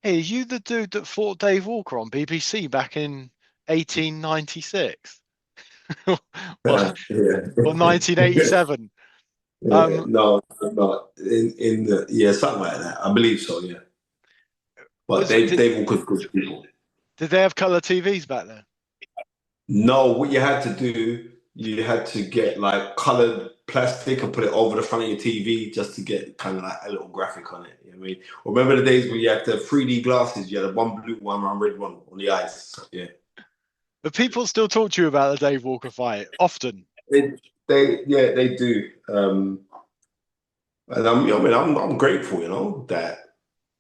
Hey, are you the dude that fought Dave Walker on BBC back in 1896? Well, Yeah. or 1987? Yeah. Um, No, not in the something like that. I believe so. Yeah, but was they they've all good people. did they have color TVs back then? No, what you had to do, you had to get like colored plastic and put it over the front of your TV just to get kind of like a little graphic on it. You know what I mean? Remember the days when you had the 3D glasses? You had a one blue one, one red one on the eyes. Yeah. But people still talk to you about the Dave Walker fight often. They do. And I'm grateful, that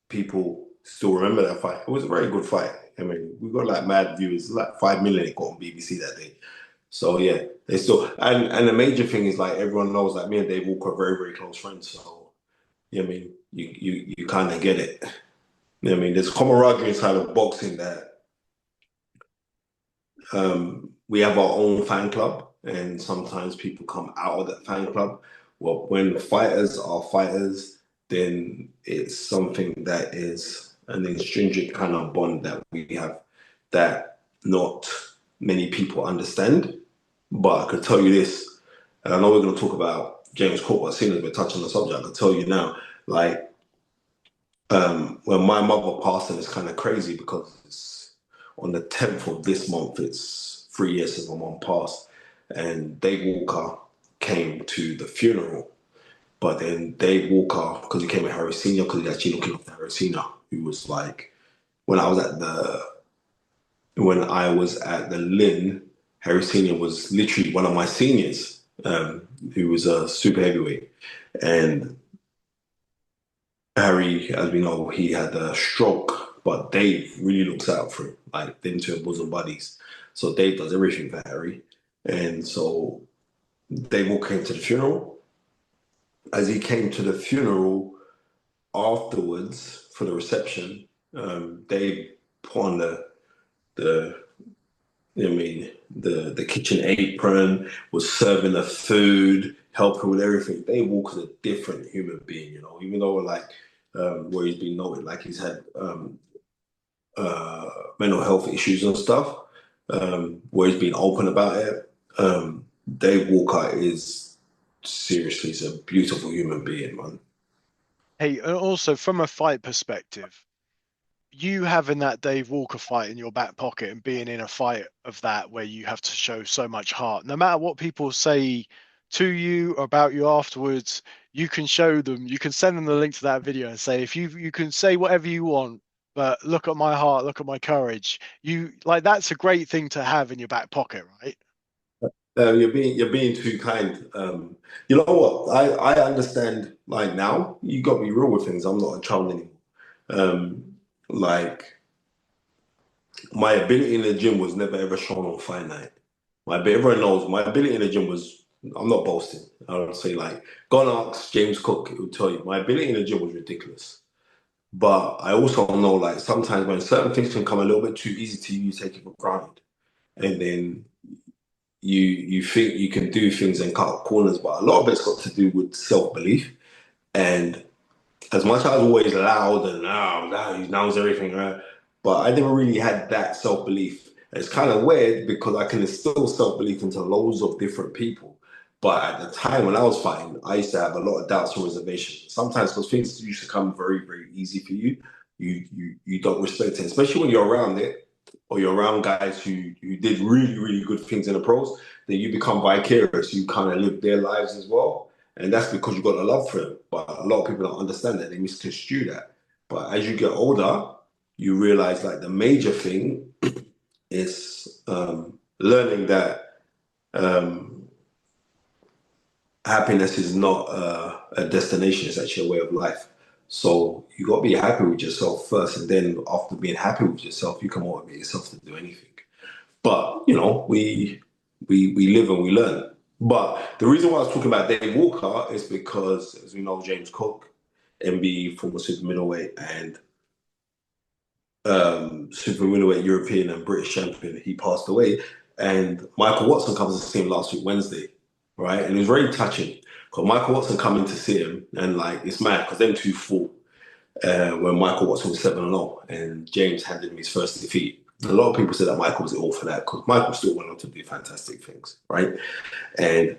people still remember that fight. It was a very good fight. I mean, we got like mad viewers, like 5 million it got on BBC that day. So yeah, they still and the major thing is like everyone knows that me and Dave Walker are very, very close friends. So I mean, you kind of get it. I mean, there's camaraderie inside of boxing that we have our own fan club, and sometimes people come out of that fan club. Well, when fighters are fighters, then it's something that is an intrinsic kind of bond that we have that not many people understand. But I could tell you this, and I know we're going to talk about James Cook, but as soon as we're touching the subject, I can tell you now, like when my mother passed, and it's kind of crazy because it's on the 10th of this month, it's 3 years since my mom passed. And Dave Walker came to the funeral. But then Dave Walker, because he came with Harry Sr., because he's actually looking after Harry Sr., who was like, when I was at the when I was at the Lynn, Harry Sr. was literally one of my seniors, who was a super heavyweight. And Harry, as we know, he had a stroke, but Dave really looks out for him. Like them two are bosom buddies. So Dave does everything for Harry. And so Dave all came to the funeral. As he came to the funeral afterwards for the reception, Dave put on the the kitchen apron, was serving the food, helping with everything. Dave Walker's a different human being, even though like where he's been noted, like he's had uh, mental health issues and stuff, where he's been open about it. Dave Walker is seriously, he's a beautiful human being, man. Hey, and also from a fight perspective, you having that Dave Walker fight in your back pocket and being in a fight of that where you have to show so much heart, no matter what people say to you or about you afterwards, you can show them, you can send them the link to that video and say, if you can say whatever you want, but look at my heart, look at my courage. You like that's a great thing to have in your back pocket, right? You're being too kind. You know what? I understand. Like now, you got to be real with things. I'm not a child anymore. Like my ability in the gym was never ever shown on fight night. Everyone knows my ability in the gym was. I'm not boasting. I would say like go and ask James Cook. He will tell you my ability in the gym was ridiculous. But I also know like sometimes when certain things can come a little bit too easy to you, you take it for granted, and then you think you can do things and cut corners. But a lot of it's got to do with self belief. And as much as I was always loud and now he knows everything, right? But I never really had that self belief. It's kind of weird because I can instill self belief into loads of different people. But at the time when I was fighting, I used to have a lot of doubts and reservations. Sometimes because things used to come very, very easy for you, you don't respect it, especially when you're around it or you're around guys who did really, really good things in the pros. Then you become vicarious. You kind of live their lives as well. And that's because you've got a love for him. But a lot of people don't understand that. They misconstrue that. But as you get older, you realize like the major thing is learning that um, happiness is not a destination, it's actually a way of life. So you got to be happy with yourself first. And then after being happy with yourself, you can motivate yourself to do anything. But we live and we learn. But the reason why I was talking about Dave Walker is because, as we know, James Cook, MBE, former super middleweight and super middleweight European and British champion, he passed away. And Michael Watson comes to see him last week Wednesday, right? And it was very touching because Michael Watson coming to see him and like it's mad because them two fought. when Michael Watson was 7-0 and James handed him his first defeat. A lot of people said that Michael was ill for that because Michael still went on to do fantastic things, right? And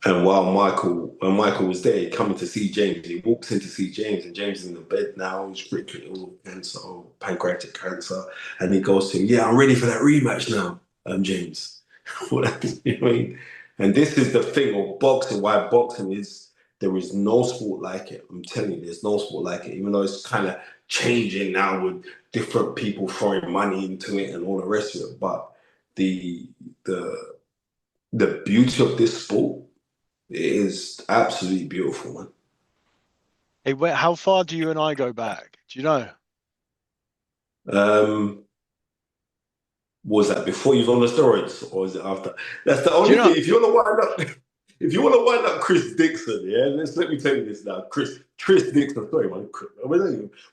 when Michael was there, coming to see James, he walks in to see James, and James is in the bed now. He's freaking ill with cancer, pancreatic cancer, and he goes to him, "Yeah, I'm ready for that rematch now, James." You know what I mean? And this is the thing of boxing. Why boxing is there is no sport like it. I'm telling you, there's no sport like it. Even though it's kind of changing now with different people throwing money into it and all the rest of it, but the the the beauty of this sport is absolutely beautiful, man. Hey, how far do you and I go back? Do you know? Um, was that before you was on the steroids, or is it after? That's the Do you only know? thing. If you want to wind up, if you want to wind up Chris Dixon, yeah, let me tell you this now, Chris Dixon. Sorry, man.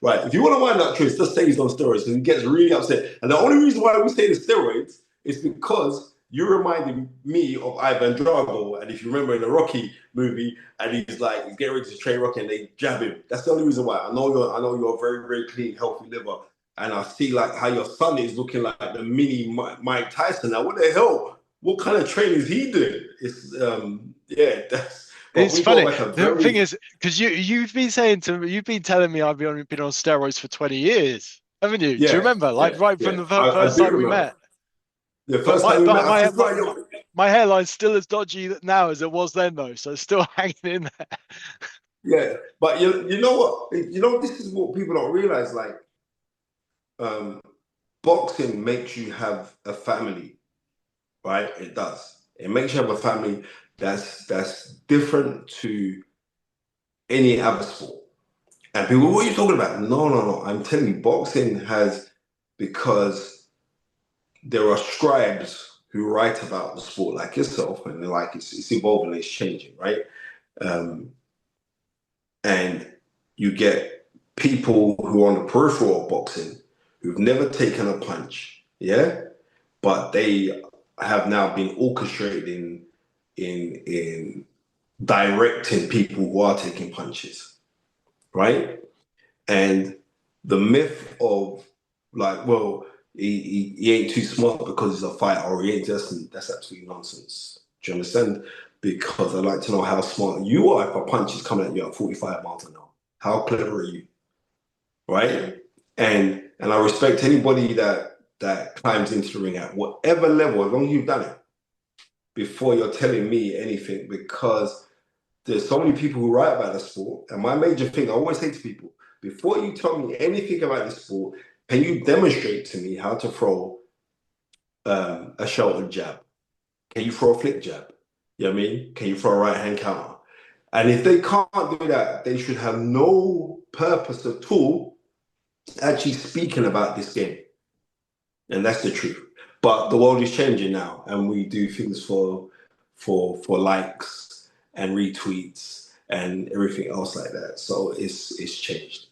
Right, if you want to wind up Chris, just say he's on steroids because he gets really upset. And the only reason why we say the steroids is because you reminded me of Ivan Drago. And if you remember in the Rocky movie, and he's getting ready to train Rocky, and they jab him. That's the only reason why. I know you're a very, very clean, healthy liver, and I see like how your son is looking like the mini Mike Tyson. Now, what the hell? What kind of training is he doing? It's yeah, that's. But It's we go funny. back a The thing very is, because you've been telling me been on steroids for 20 years, haven't you? Do you yeah, remember? Like yeah, right from yeah. the I first do time we remember met. the But first time we met. I said, right, my hairline's still as dodgy now as it was then, though. So it's still hanging in there. yeah. But you know what? You know this is what people don't realize. Like um, boxing makes you have a family, right? It does. It makes you have a family that's different to any other sport. And people, what are you talking about? No, no, no. I'm telling you, boxing has, because there are scribes who write about the sport like yourself, and they're like it's evolving, it's changing, right? Um, and you get people who are on the peripheral of boxing who've never taken a punch, yeah, but they have now been orchestrated in directing people who are taking punches, right? And the myth of like, well, he ain't too smart because he's a fighter, or he ain't just that's absolutely nonsense. Do you understand? Because I'd like to know how smart you are if a punch is coming at you at 45 miles an hour. How clever are you? Right? And I respect anybody that climbs into the ring at whatever level, as long as you've done it, before you're telling me anything, because there's so many people who write about the sport. And my major thing, I always say to people, before you tell me anything about the sport, can you demonstrate to me how to throw a shoulder jab? Can you throw a flip jab? You know what I mean? Can you throw a right hand counter? And if they can't do that, they should have no purpose at all actually speaking about this game. And that's the truth. But the world is changing now, and we do things for likes and retweets and everything else like that. So it's changed.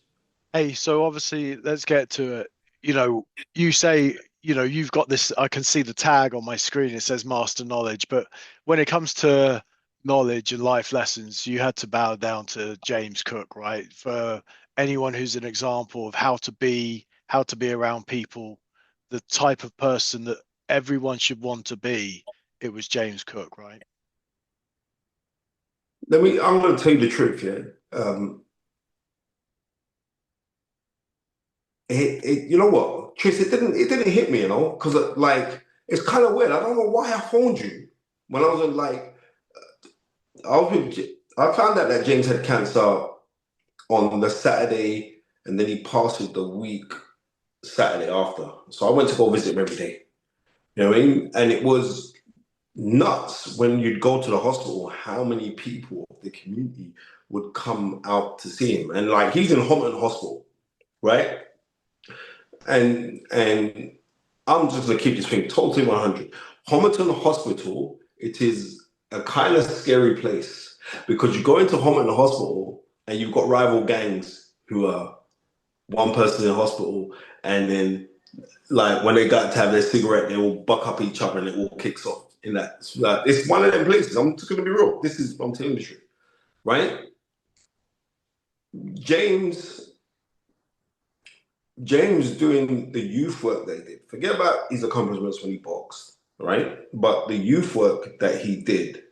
Hey, so obviously, let's get to it. You know, you say, you've got this. I can see the tag on my screen. It says master knowledge. But when it comes to knowledge and life lessons, you had to bow down to James Cook, right? For anyone who's an example of how to be around people, the type of person that everyone should want to be, it was James Cook, right? I'm going to tell you the truth, yeah. You know what, Tris, it didn't hit me, because like it's kind of weird. I don't know why I phoned you when I was in, like I found out that James had cancer on the Saturday, and then he passed it the week Saturday after. So I went to go visit him every day. You know what I mean? And it was nuts when you'd go to the hospital, how many people of the community would come out to see him. And like he's in Homerton Hospital, right? And I'm just gonna keep this thing totally 100. Homerton Hospital, it is a kind of scary place because you go into Homerton Hospital and you've got rival gangs who are one person in hospital, and then like when they got to have their cigarette, they all buck up each other and it all kicks off. In that, it's one of them places. I'm just gonna be real. I'm telling the truth, right? James. James doing the youth work that he did. Forget about his accomplishments when he boxed, right? But the youth work that he did,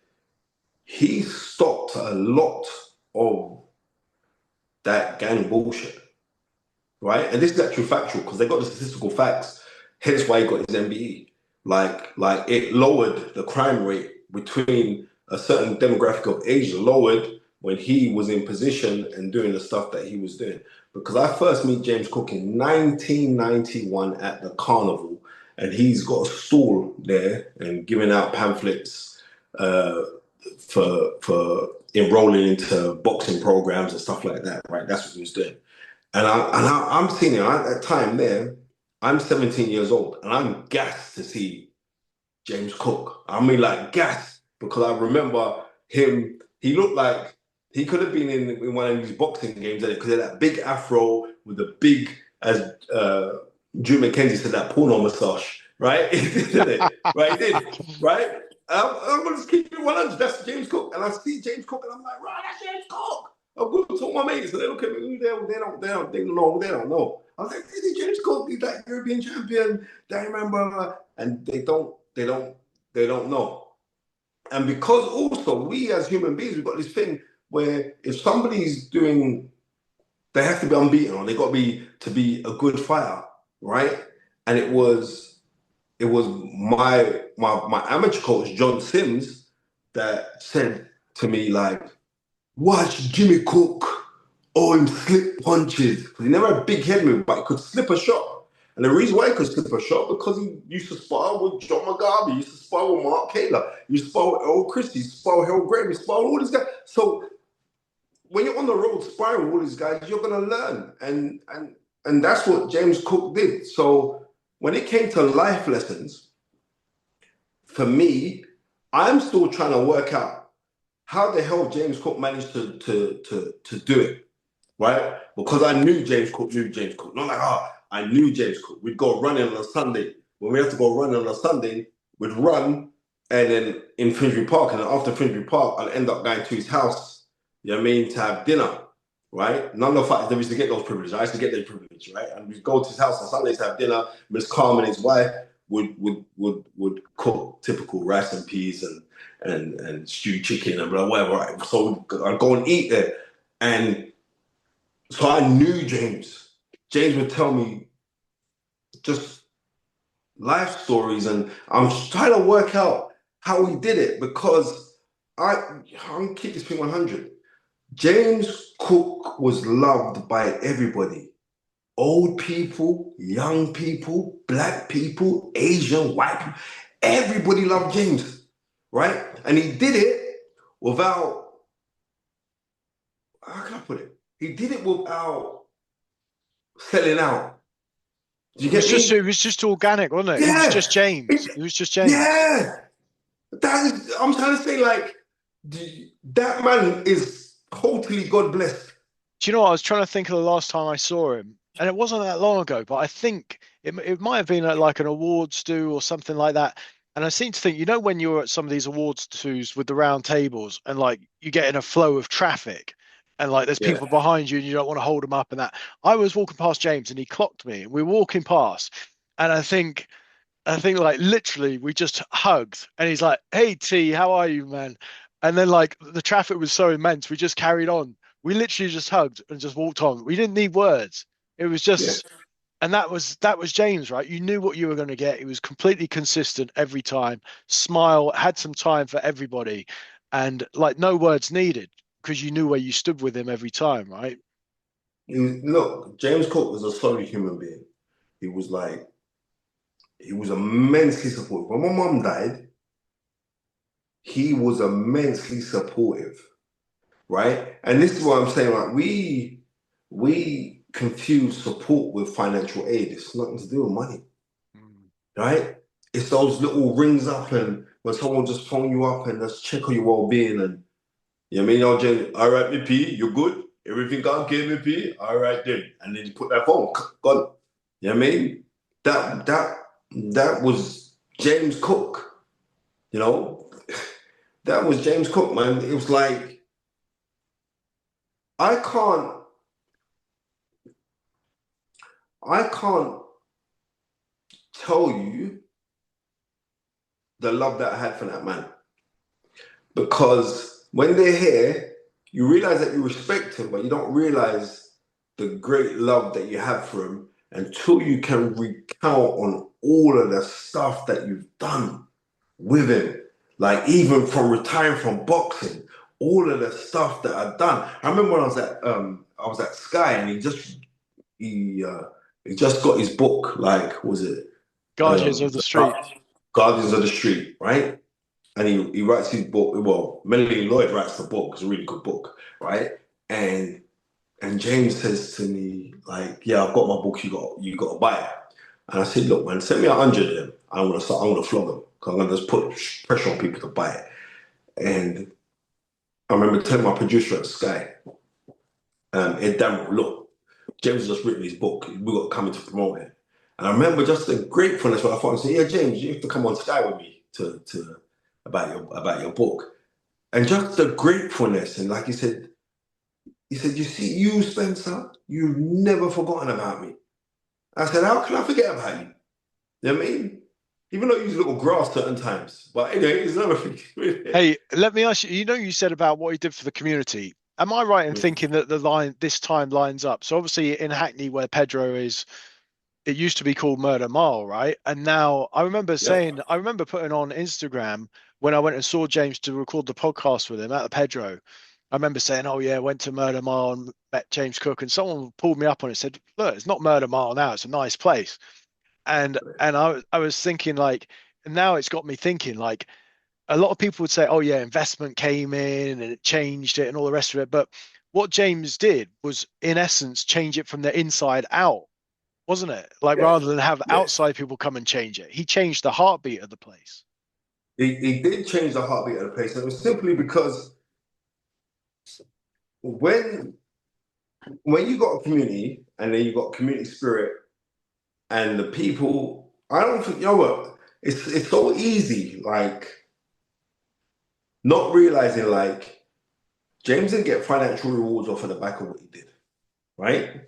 he stopped a lot of that gang bullshit, right? And this is actually factual because they got the statistical facts. Hence why he got his MBE. Like it lowered the crime rate between a certain demographic of age, lowered when he was in position and doing the stuff that he was doing. Because I first meet James Cook in 1991 at the carnival, and he's got a stall there and giving out pamphlets uh, for enrolling into boxing programs and stuff like that. Right, that's what he was doing. I'm seeing it at that time there. I'm 17 years old, and I'm gassed to see James Cook. I mean, like gas, because I remember him. He looked like he could have been in one of these boxing games because he had that big afro with the big, as Drew McKenzie said, that porno moustache, right? He did it, right? He did, right? I'm gonna just keep it 100. That's James Cook, and I see James Cook, and I'm like, right, that's James Cook. I'm going to talk to my mates, and they look at me. They don't know. I was like, this is James Cook. He's like European champion. They remember, and they don't know. And because also we as human beings, we've got this thing where if somebody's doing, they have to be unbeaten or they got to be a good fighter, right? And it was my amateur coach John Sims that said to me like, watch Jimmy Cook or him slip punches because he never had a big head move, but he could slip a shot. And the reason why he could slip a shot because he used to spar with John McGarvey, he used to spar with Mark Taylor, he used to spar with Earl Christie, he used to spar with Harold Graham, he used to spar with all these guys. So when you're on the road sparring with all these guys, you're gonna learn, and that's what James Cook did. So when it came to life lessons, for me, I'm still trying to work out how the hell James Cook managed to do it, right? Because I knew James Cook knew James Cook. Not like, I knew James Cook. We'd go running on a Sunday. When we had to go running on a Sunday, we'd run and then in Finsbury Park. And then after Finsbury Park, I'd end up going to his house, you know what I mean, to have dinner, right? None of the fighters used to get those privileges. I used to get their privilege, right? And we'd go to his house on Sundays to have dinner. Miss Carmen, his wife, would cook typical rice and peas and stewed chicken and blah, whatever. Right? So I'd go and eat there. And so I knew James. James would tell me just life stories, and I'm trying to work out how he did it because I'm gonna keep this thing 100. James Cook was loved by everybody. Old people, young people, black people, Asian, white people. Everybody loved James, right? And he did it without, how can I put it? He did it without selling out. Do you It was get just me? it was just organic, wasn't it? It was Yeah. just James. It was just James. Yeah. I'm trying to say, like, that man is totally God blessed. Do you know what? I was trying to think of the last time I saw him, and it wasn't that long ago, but I think it might have been at like an awards do or something like that. And I seem to think, when you're at some of these awards do's with the round tables and like you get in a flow of traffic and like there's Yeah. people behind you and you don't want to hold them up and that. I was walking past James and he clocked me and we were walking past. And I think like literally we just hugged and he's like, "Hey T, how are you, man?" And then like the traffic was so immense, we just carried on. We literally just hugged and just walked on. We didn't need words. It was Yeah. just, and that was James, right? You knew what you were going to get. He was completely consistent every time. Smile, had some time for everybody, and like no words needed because you knew where you stood with him every time, right? Look, James Cook was a sorry human being. He was like, he was immensely supportive. When my mum died, he was immensely supportive, right? And this is what I'm saying, like, we confuse support with financial aid. It's nothing to do with money, Mm. right? It's those little rings up and when someone just phone you up and just check on your well-being and you know what I mean? All right, me P, you good? Everything okay, me P? All right then. And then you put that phone, gone. You know what I mean? That was James Cook, you know? That was James Cook, man. It was like I can't I can't tell you the love that I had for that man. Because when they're here, you realize that you respect him, but you don't realize the great love that you have for him until you can recount on all of the stuff that you've done with him. Like even from retiring from boxing, all of the stuff that I've done. I remember when I was at Sky and he uh, he just got his book, like was it Guardians of the Street. Guardians of the Street, right? And he writes his book. Well, Melanie Lloyd writes the book. It's a really good book, right? And James says to me, like, "Yeah, I've got my book. You got to buy it." And I said, "Look, man, send me 100 of them. I want to start. I want to flog them because I'm gonna just put pressure on people to buy it." And I remember telling my producer at Sky, Ed Damrell, "Look, James has just written his book. We've got to come in to promote it." And I remember just the gratefulness when I thought, I said, "Yeah, James, you have to come on Sky with me to about your book." And just the gratefulness, and like he said, "You see, you, Spencer, you've never forgotten about me." I said, "How can I forget about you?" You know what I mean? Even though you use little grass certain times. But anyway, it's never forget. Hey, let me ask you, you said about what he did for the community. Am I right in thinking that the line this time lines up? So obviously in Hackney where Pedro is, it used to be called Murder Mile, right? And now Yep. I remember putting on Instagram when I went and saw James to record the podcast with him at the Pedro. I remember saying, "Oh yeah, went to Murder Mile and met James Cook," and someone pulled me up on it and said, "Look, it's not Murder Mile now; it's a nice place." And I was thinking like, now it's got me thinking like, a lot of people would say, "Oh yeah, investment came in and it changed it and all the rest of it," but what James did was, in essence, change it from the inside out, wasn't it? Like rather Yes. than have Yes. outside people come and change it, he changed the heartbeat of the place. He did change the heartbeat of the place. And it was simply because when you got a community and then you got community spirit and the people, I don't think, you know what, it's so easy, like not realizing like James didn't get financial rewards off of the back of what he did, right?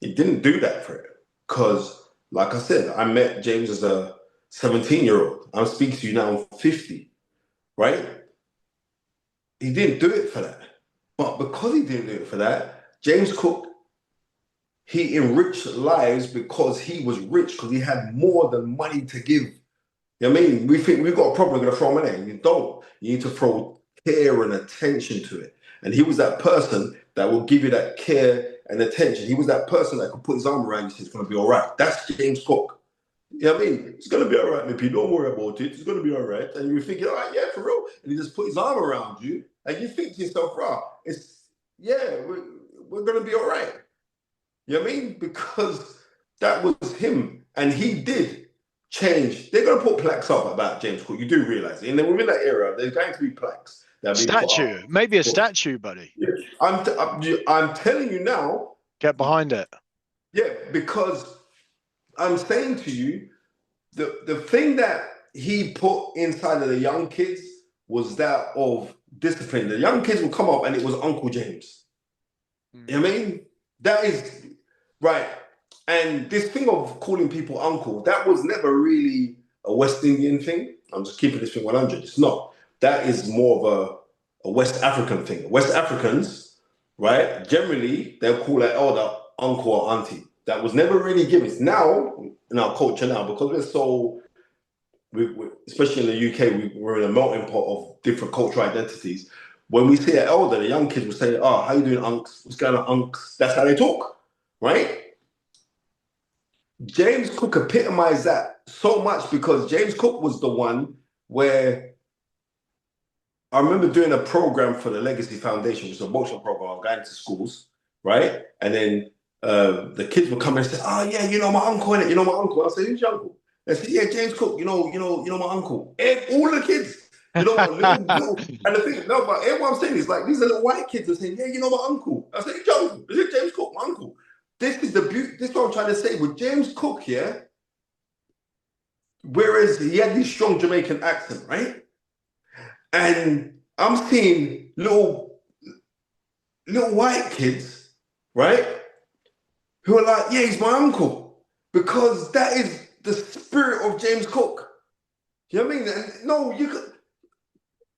He didn't do that for it. Because, like I said, I met James as a 17-year-old. I'm speaking to you now, I'm 50, right? He didn't do it for that. But because he didn't do it for that, James Cook, he enriched lives because he was rich, because he had more than money to give. You know what I mean? We think we've got a problem, we're going to throw money. You don't. You need to throw care and attention to it. And he was that person that will give you that care and attention. He was that person that could put his arm around you and say, "It's going to be all right." That's James Cook. You know what I mean? "It's going to be all right, Mippy. Don't worry about it. It's going to be all right." And you're thinking, "All right, yeah, for real." And he just put his arm around you. And you think to yourself, "Right, yeah, we're going to be all right." You know what I mean? Because that was him. And he did change. They're going to put plaques up about James Cook. You do realize it. And then within that era, there's going to be plaques that are being put Statue, up. maybe a statue, buddy. Yeah. I'm telling you now, Get behind it. yeah, because I'm saying to you, the thing that he put inside of the young kids was that of discipline. The young kids will come up and it was Uncle James. You know what I mean? That is right. And this thing of calling people uncle, that was never really a West Indian thing. I'm just keeping this thing 100. It's not. That is more of a West African thing. West Africans, right, generally, they'll call an elder uncle or auntie. That was never really given. It's now, in our culture now, because we're so, especially in the UK, we're in a melting pot of different cultural identities. When we see an elder, the young kids will say, "Oh, how you doing, unks? What's going on, unks?" That's how they talk, right? James Cook epitomized that so much because James Cook was the one where I remember doing a program for the Legacy Foundation, which is a boxing program. I'm going to schools, right? And then the kids would come and say, "Oh yeah, you know my uncle, innit? You know my uncle." I say, "Who's your uncle?" They say, "Yeah, James Cook. You know my uncle." And all the kids, you know, little. And the thing, no, but what I'm saying is like these are little white kids that say, "Yeah, you know my uncle." I say, "Who's your uncle? Is it James Cook, my uncle?" This is the beauty. This is what I'm trying to say with James Cook, yeah. Whereas he had this strong Jamaican accent, right? And I'm seeing little white kids, right, who are like, yeah, he's my uncle. Because that is the spirit of James Cook. You know what I mean? And no, you could.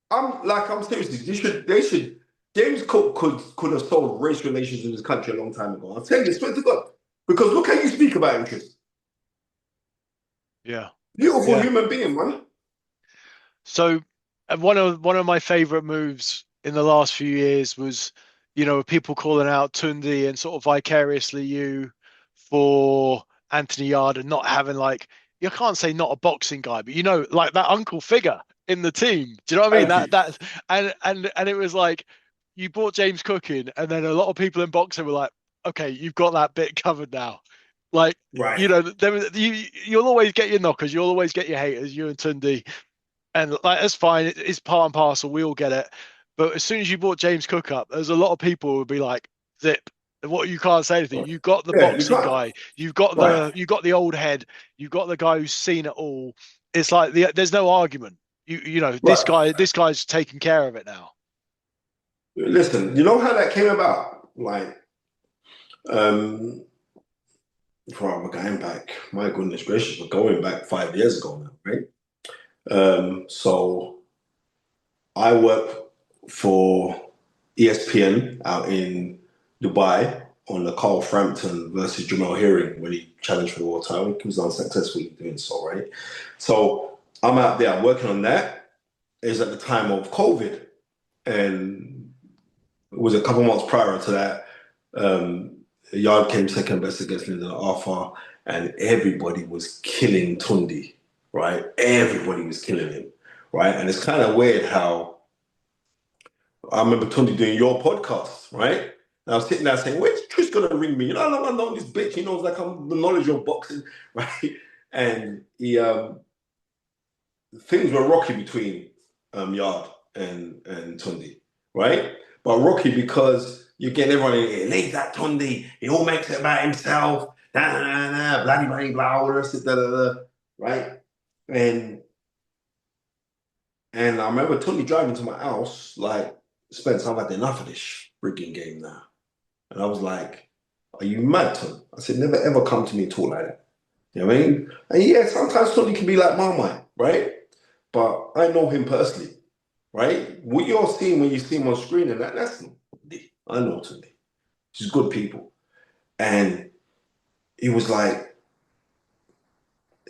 I'm seriously. They should. James Cook could have solved race relations in this country a long time ago. I'll tell you, swear to God. Because look how you speak about him, Tris. Yeah. Beautiful Yeah. human being, man. So one of my favorite moves in the last few years was, people calling out Tundi and sort of vicariously you for Anthony Yard and not having like you can't say not a boxing guy, but like that uncle figure in the team. Do you know what I mean? Thank That you. that and it was like you brought James Cook in, and then a lot of people in boxing were like, okay, you've got that bit covered now. Like, Right. you'll always get your knockers, you'll always get your haters, you and Tundi. And like that's fine. It's part and parcel. We all get it. But as soon as you brought James Cook up, there's a lot of people who would be like, "Zip! What you can't say anything. You got the Yeah, you boxing can't. guy. You've got Right. the old head. You've got the guy who's seen it all. It's like there's no argument. This Right. guy's taking care of it now. Listen, you know how that came about? Like, um, for going back, my goodness gracious, we're going back 5 years ago now, right? So I work for ESPN out in Dubai on the Carl Frampton versus Jamal hearing when he challenged for the world title. He was unsuccessful in doing so, right? So I'm out there, I'm working on that. It was at the time of COVID, and it was a couple months prior to that. Um, Yard came second best against Lyndon Arthur, and everybody was killing Tundi, right? Everybody was killing him, right? And it's kind of weird how I remember Tundi doing your podcast, right? And I was sitting there saying, when's Trish gonna ring me? I know this bitch. He knows like I'm the knowledge of boxing, right? And things were rocky between Yard and Tundi, right? But rocky because you're getting everyone in here, leave that Tundi, he all makes it about himself, nah, nah, nah, blah, blah, blah, all the rest of it, right? And I remember Tundi driving to my house, like, Spence, I've had enough of this freaking game now. And I was like, are you mad, Tom? I said, never ever come to me and talk like that. You know what I mean? And yeah, sometimes Tundi can be like Marmite, right? But I know him personally, right? What you're seeing when you see him on screen and that's not Tundi. I know Tundi. He's good people. And he was like,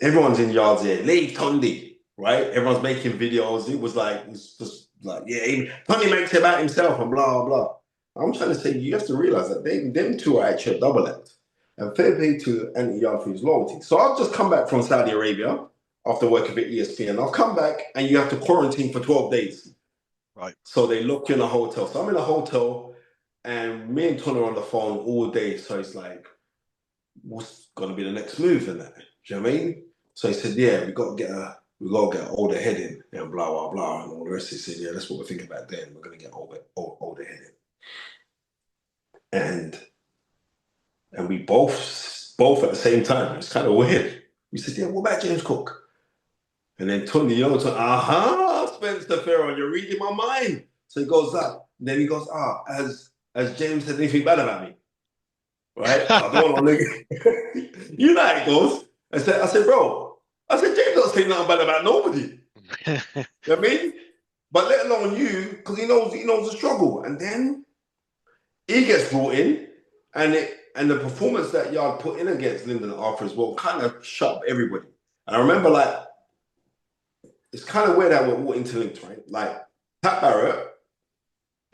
everyone's in yards here, leave Tundi, right? Everyone's making videos. It was like, it's just like, yeah, Tundi makes it about himself and blah, blah. I'm trying to say, you have to realize that them two are actually a double act. And fair play to Anthony Yard for his loyalty. So I've just come back from Saudi Arabia after working for ESPN. I've come back and you have to quarantine for 12 days. Right. So they lock you in a hotel. So I'm in a hotel and me and Tony are on the phone all day. So it's like, what's gonna be the next move in that? Do you know what I mean? So he said, yeah, we gotta get older head in and blah blah blah and all the rest. He said, yeah, that's what we're thinking about then. We're gonna get older head in. And we both at the same time. It's kind of weird. We said, yeah, what about James Cook? And then Tony, Spencer Fearon, you're reading my mind. So he goes up. And then he goes, has James said anything bad about me? Right? I don't want to you know how it goes. I said, bro, James don't say nothing bad about nobody. You know what I mean? But let alone you, because he knows the struggle. And then he gets brought in, and the performance that Yard put in against Lyndon Arthur as well kind of shut up everybody. And I remember like it's kind of weird how we're all interlinked, right? Like Pat Barrett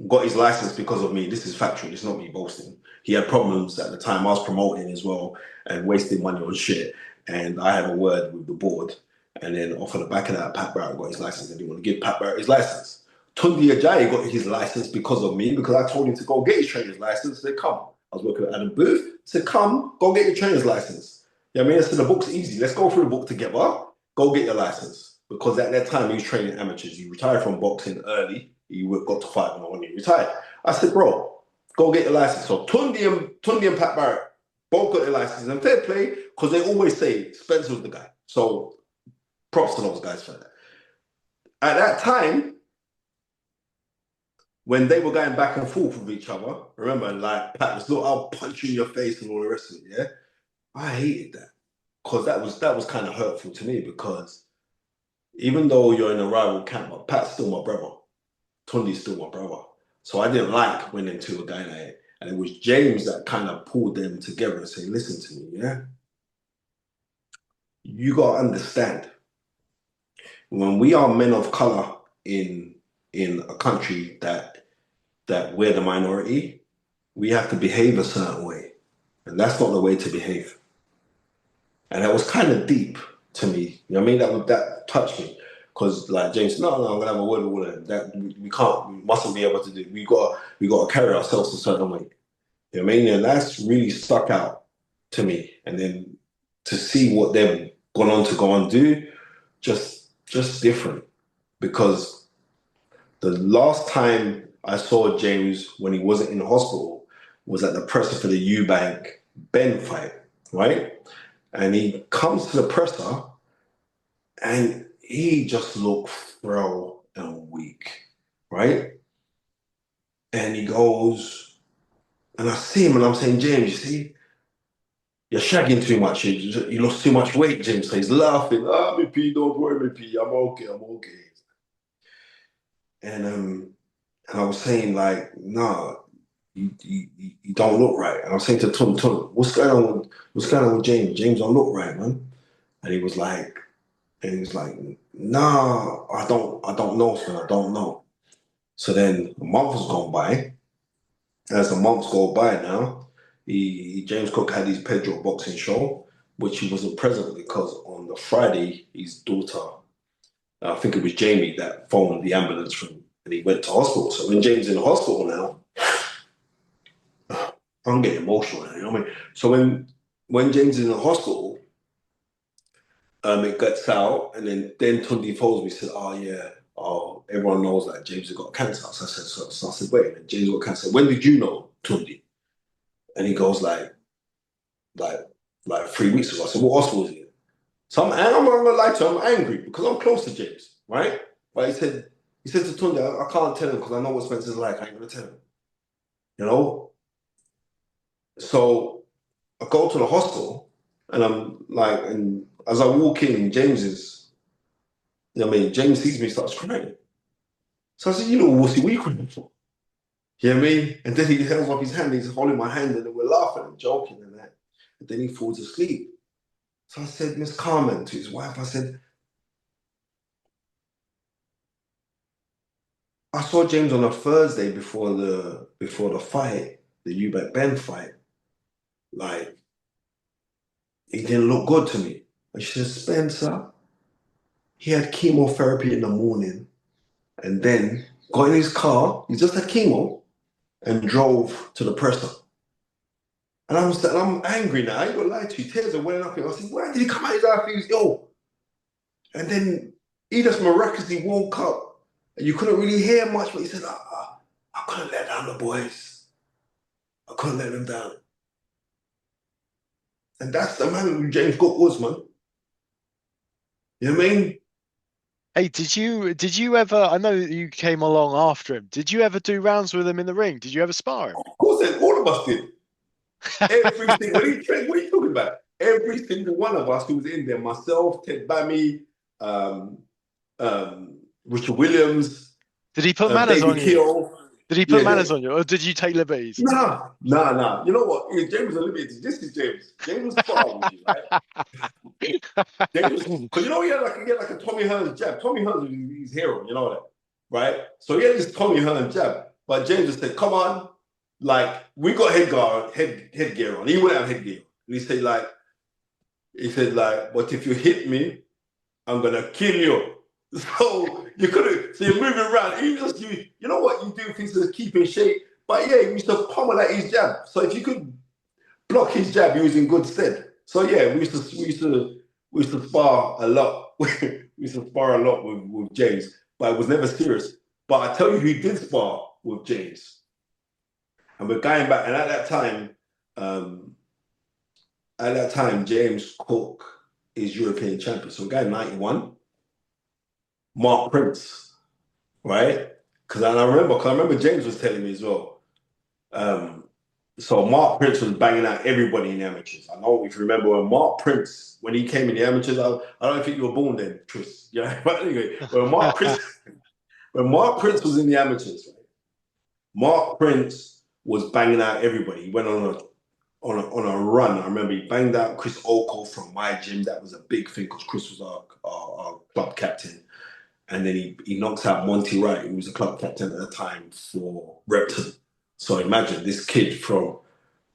got his license because of me. This is factual. It's not me boasting. He had problems at the time. I was promoting as well and wasting money on shit. And I had a word with the board. And then off of the back of that, Pat Barrett got his license. And didn't want to give Pat Barrett his license. Tundi Ajayi got his license because of me, because I told him to go get his trainer's license. He said, come. I was working at Adam Booth. He said, come, go get your trainer's license. You know what I mean? I said, the book's easy. Let's go through the book together. Go get your license. Because at that time, he was training amateurs. He retired from boxing early. He got to fight when he retired. I said, bro, go get your license. So Tundi and Pat Barrett both got their licenses. And fair play, because they always say Spencer was the guy. So props to those guys for that. At that time, when they were going back and forth with each other, remember, like Pat was, look, I'll punch you in your face and all the rest of it. Yeah, I hated that because that was kind of hurtful to me because even though you're in a rival camp, but Pat's still my brother. Tundi's still my brother. So I didn't like when them two were going at it. And it was James that kind of pulled them together and said, listen to me, yeah? You gotta understand. When we are men of color in a country that we're the minority, we have to behave a certain way. And that's not the way to behave. And that was kind of deep to me. You know what I mean? That touched me. Because like James, no, I'm gonna have a word with all of them. That we can't, we mustn't be able to do. We got to carry ourselves a certain way. You know what I mean? And that's really stuck out to me. And then to see what they've gone on to go and do, just different. Because the last time I saw James when he wasn't in the hospital was at the presser for the Eubank Ben fight, right? And he comes to the presser and he just looked frail and weak, right? And he goes, and I see him and I'm saying, James, you see, you're shagging too much. You lost too much weight, James. So he's laughing. Ah, me P, don't worry, me P. I'm okay. I'm okay. And I was saying like, nah, you don't look right. And I was saying to Tom, what's going on with James? James don't look right, man. And he was like, nah, I don't know, son. I don't know. So then a month has gone by. As the months go by now, James Cook had his Pedro boxing show, which he wasn't present because on the Friday, his daughter, I think it was Jamie, that phoned the ambulance from and he went to hospital. So when James is in the hospital now, I'm getting emotional now, you know what I mean? So when James is in the hospital, it gets out, and then Tundi phones me, said, "Oh yeah, oh everyone knows that James has got cancer." So I said, "Wait, and James got cancer. When did you know, Tundi?" And he goes like like 3 weeks ago. I said, "What hospital is he in?" So I'm not gonna lie to you, I'm angry because I'm close to James, right? But he said to Tundi, I can't tell him because I know what Spencer's like. I ain't gonna tell him, you know. So I go to the hospital, and I'm like, and as I walk in, James is, you know what I mean, James sees me, starts crying. So I said, you know, wussy, what are you crying for? You know what I mean? And then he holds up his hand, he's holding my hand, and then we're laughing and joking and that. And then he falls asleep. So I said, Miss Carmen, to his wife, I said, I saw James on a Thursday before the fight, the Eubank Ben fight. Like, he didn't look good to me. And she said, Spencer, he had chemotherapy in the morning and then got in his car, he just had chemo, and drove to the presser. And I'm angry now. I ain't gonna lie to you. Tears are welling up. I said, why did he come out his house? He was ill. And then he just miraculously woke up and you couldn't really hear much, but he said, I couldn't let down the boys. I couldn't let them down. And that's the man who James Cook was, man. You know what I mean? Hey, did you ever? I know that you came along after him. Did you ever do rounds with him in the ring? Did you ever spar him? Of course, all of us did. Everything. What are you talking about? Every single one of us who was in there, myself, Ted Bammy, um, Richard Williams, Did he put manners on David you? Keogh. Did he put Yeah, manners on you, or did you take liberties? nah. You know what? Yeah, James was limited. This is James. James was far with you, right? James, because you know he had like a Tommy Hearns jab. Tommy Hearns is his hero, you know that, right? So he had this Tommy Hearns jab, but James just said, "Come on, like we got headgear on. He wouldn't have headgear. And he said like, but if you hit me, I'm gonna kill you. So you couldn't. So you're moving around. You know what you do things to keep in shape. But yeah, he used to pummel at his jab. So if you could block his jab, he was in good stead. So yeah, we used to spar a lot. We used to spar a lot with James, but it was never serious. But I tell you, who did spar with James, and we're going back. And um, at that time, James Cook is European champion. So we're going 91. Mark Prince, right? Because I remember James was telling me as well. Um, so Mark Prince was banging out everybody in the amateurs. I know if you remember when Mark Prince, when he came in the amateurs, I don't think you were born then, Chris. Yeah, but anyway, when Mark Prince was in the amateurs, right, Mark Prince was banging out everybody. He went on a run. I remember he banged out Chris Oko from my gym. That was a big thing because Chris was our club captain. And then he knocks out Monty Wright, who was the club captain at the time for Repton. So imagine this kid from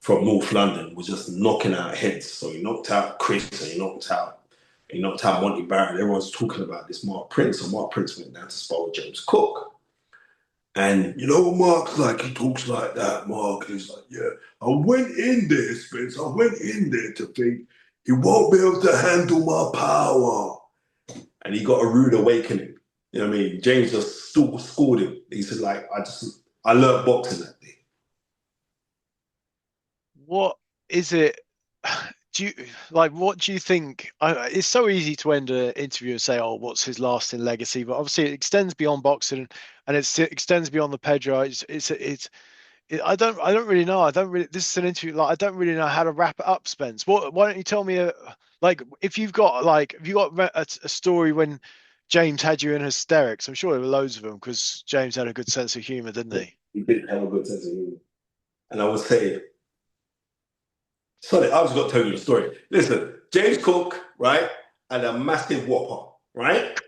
North London was just knocking out heads. So he knocked out Chris and he knocked out Monty Barrett. Everyone's talking about this Mark Prince. And Mark Prince went down to spar with James Cook. And you know what Mark's like? He talks like that, Mark. He's like, yeah, I went in there, Spence. I went in there to think he won't be able to handle my power. And he got a rude awakening. You know what I mean? James just scored him. He said, like, I learned boxing that day. What is it? Do you like? What do you think? It's so easy to end an interview and say, "Oh, what's his lasting legacy?" But obviously, it extends beyond boxing, and it extends beyond the Pedro. I don't really know. I don't really. This is an interview. Like, I don't really know how to wrap it up, Spence. Why don't you tell me like, if you've got like, if you got a story when James had you in hysterics? I'm sure there were loads of them because James had a good sense of humor, didn't he? He did have a good sense of humor. And I would say, sorry, I was got to tell you the story. Listen, James Cook, right, had a massive whopper, right?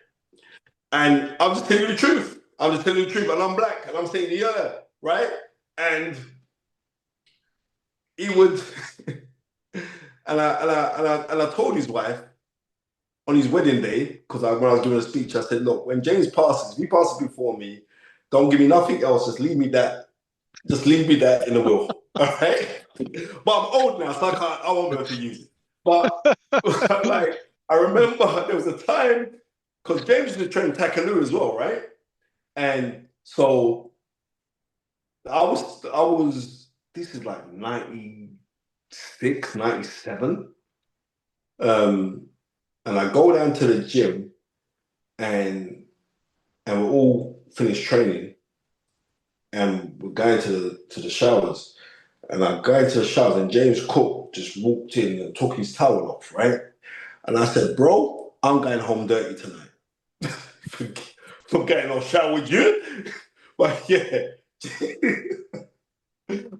And I'm just telling you the truth. I'm just telling you the truth. And I'm black. And I'm saying, yeah, right? And he would, and I told his wife on his wedding day, because when I was giving a speech, I said, look, when James passes, if he passes before me, don't give me nothing else. Just leave me that in the will. All right. But I'm old now, so I won't be able to use it. But like, I remember there was a time, because James used to train Takaloo as well, right? And so this is like 96, 97. Um, and I go down to the gym and we're all finished training and we're going to the showers. And I go into the showers and James Cook just walked in and took his towel off, right? And I said, bro, I'm going home dirty tonight. for getting on shower with you. But yeah,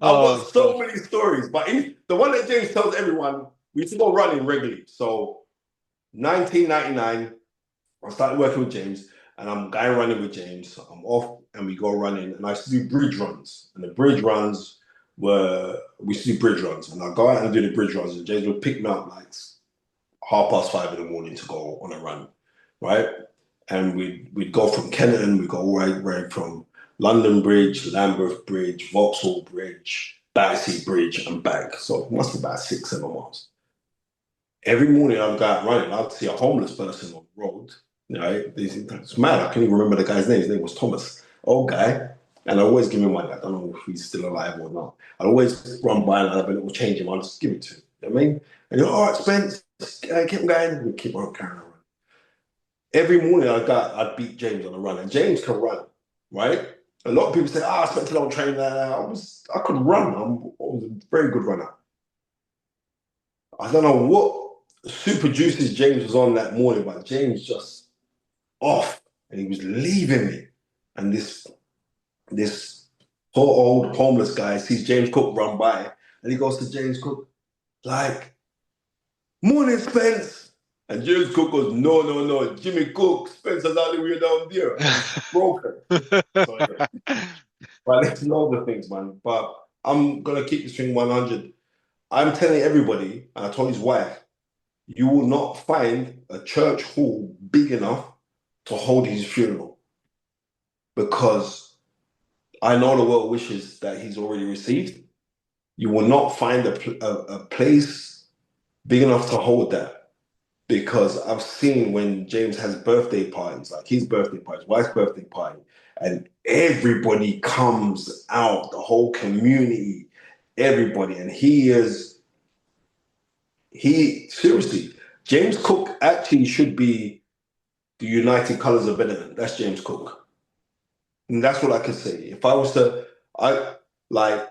I've got Oh so God. many stories. But the one that James tells everyone, we used to go running regularly. So 1999, I started working with James and I'm going running with James. I'm off and we go running and I used to do bridge runs. And the bridge runs we used to do bridge runs. And I go out and do the bridge runs and James would pick me up like 5:30 in the morning to go on a run, right? And we'd go from Kennington, we'd go right from London Bridge, Lambeth Bridge, Vauxhall Bridge, Battersea Bridge, and back. So it must be about 6, 7 miles. Every morning I'd go out running, I'd see a homeless person on the road. Right? It's mad. I can't even remember the guy's name. His name was Thomas. Old guy. And I always give him money. I don't know if he's still alive or not. I'd always run by and I'd have a little change him. I'd just give it to him. You know what I mean? And you're all right, Spence, keep going. We keep on carrying on. Every morning I'd beat James on a run. And James can run, right? A lot of people say, I spent too long training that. I could run. I was a very good runner. I don't know what super juices James was on that morning, but James just off and he was leaving me. And this poor old homeless guy sees James Cook run by and he goes to James Cook, like, morning, Spence. And James Cook goes, no, no, no, Jimmy Cook, Spencer's all the way down there. And he's broken. So, yeah. But let's know the things, man. But I'm going to keep this thing 100. I'm telling everybody, and I told his wife, you will not find a church hall big enough to hold his funeral because I know the well wishes that he's already received. You will not find a place big enough to hold that because I've seen when James has birthday parties, like his birthday party, his wife's birthday party, and everybody comes out, the whole community, everybody, and seriously, James Cook actually should be the United Colours of Benetton. That's James Cook. And that's what I could say. If I was to, I like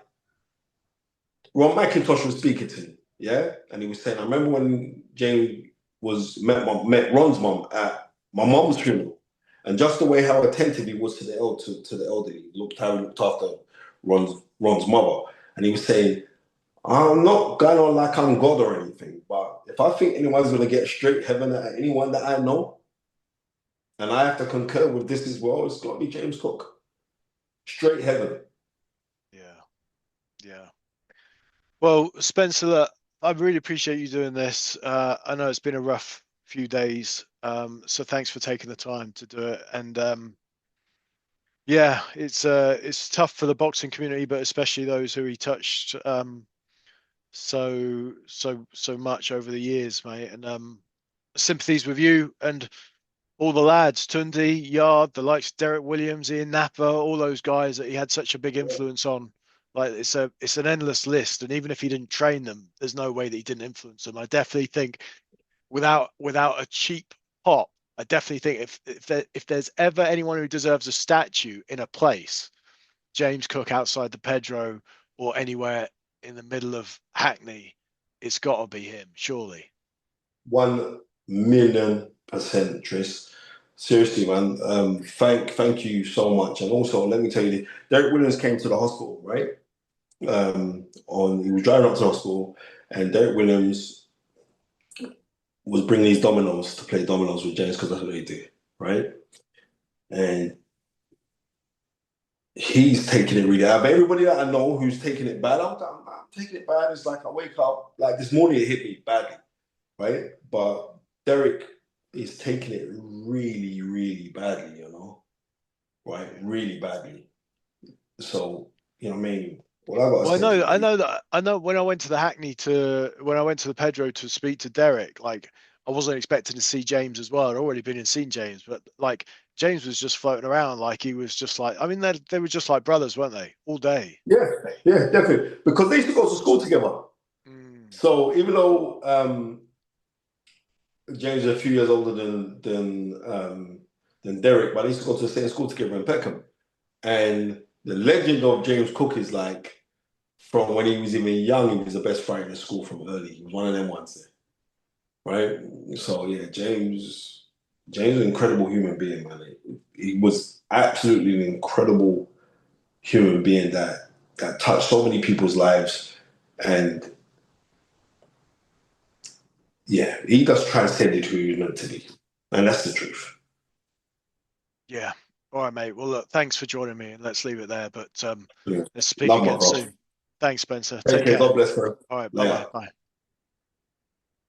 Ron McIntosh was speaking to me, yeah, and he was saying, I remember when James met Ron's mum at my mum's funeral, and just the way how attentive he was to the elderly, looked how he looked after Ron's mother, and he was saying, I'm not going on like I'm God or anything, but if I think anyone's going to get straight heaven at anyone that I know, and I have to concur with this as well, it's got to be James Cook. Straight heaven. Yeah, yeah. Well, Spencer, look, I really appreciate you doing this. I know it's been a rough few days, so thanks for taking the time to do it. And yeah, it's tough for the boxing community, but especially those who he touched so much over the years, mate. And sympathies with you and all the lads, Tundi, Yard, the likes of Derek Williams, Ian Napa, all those guys that he had such a big influence on. Like it's an endless list, and even if he didn't train them, there's no way that he didn't influence them. I definitely think without a cheap pot, I definitely think if there's ever anyone who deserves a statue in a place, James Cook outside the Pedro or anywhere in the middle of Hackney, it's got to be him, surely. 1,000,000%, Tris. Seriously, man. Thank you so much. And also, let me tell you, Derek Williams came to the hospital, right? On He was driving up to the hospital, and Derek Williams was bringing these dominoes to play dominoes with James because that's what they do, right? And he's taking it really bad. But everybody that I know who's taking it bad, I'm taking it bad. It's like I wake up, like this morning it hit me badly, right? But Derek is taking it really, really badly, right? Really badly. So, you know what I mean? What I gotta Well, say is, I know when I went to when I went to the Pedro to speak to Derek, like I wasn't expecting to see James as well. I'd already been and seen James, but like James was just floating around, like he was just like, I mean, they were just like brothers, weren't they? All day. yeah, yeah, definitely. Because they used to go to school together. Mm, So even though James is a few years older than Derek, but they used to go to the same school together in Peckham. And the legend of James Cook is like from when he was even young, he was the best fighter in school from early. He was one of them ones there, right? So yeah, James is an incredible human being, man. He was absolutely an incredible human being that touched so many people's lives, and yeah, he just transcended who he was meant to be, and that's the truth. yeah. All right, mate. Well, look, thanks for joining me, and let's leave it there. But Yeah. let's speak Love my again bro. soon. Thanks, Spencer. Take Take care. care. God bless, bro. All right. Bye-bye. Later. Bye.